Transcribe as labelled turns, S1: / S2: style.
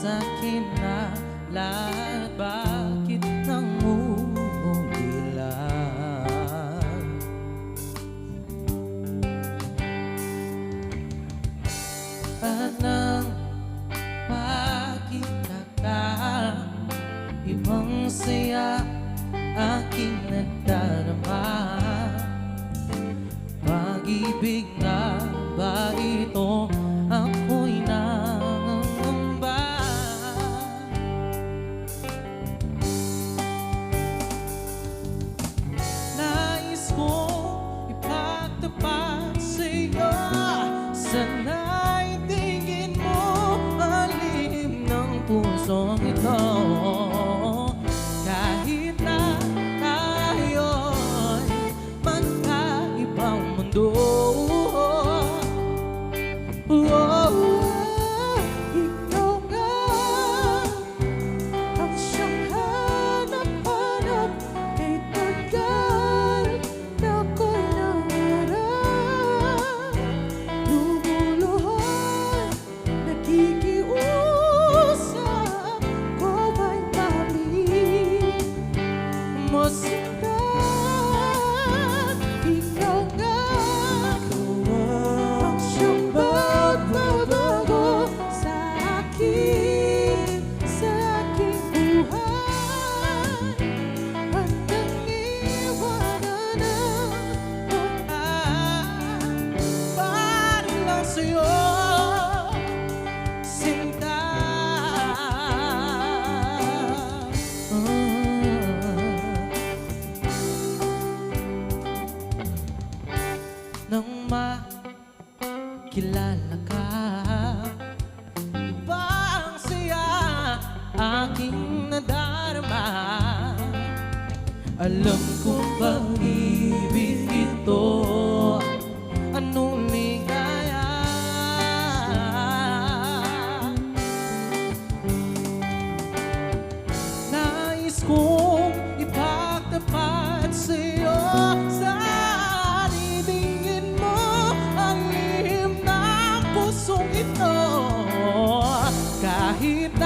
S1: sa'kin na lahat, bakit nangungulilan? At nang makita ka, ibang saya aking nadarama. Pag-ibig na ba ito? Ako'y nangangamba. Nais kong ipagtapat sa'yo, sana'y tingin mo ang lihim ng pusong ito. Kahit na tayo'y magkaibang mundo,
S2: Ikaw nga ang siyang hanap-hanap, kay tagal na ako'y nangarap. Lumuluhan, nakikiusap, ko ba'y mali mo sikat? Ikaw nga ang siyang magbabago sa aking buhay. Hanggang iwanan ako
S1: para lang sa'yo, sinta. Nang makilala ka, iba ang saya aking nadarama. Alam kong pag-ibig ito, anong ligaya. Nais kong ipagtapat sa'yo, saan ibigin mo ang lihim ng pusong ito. Kahit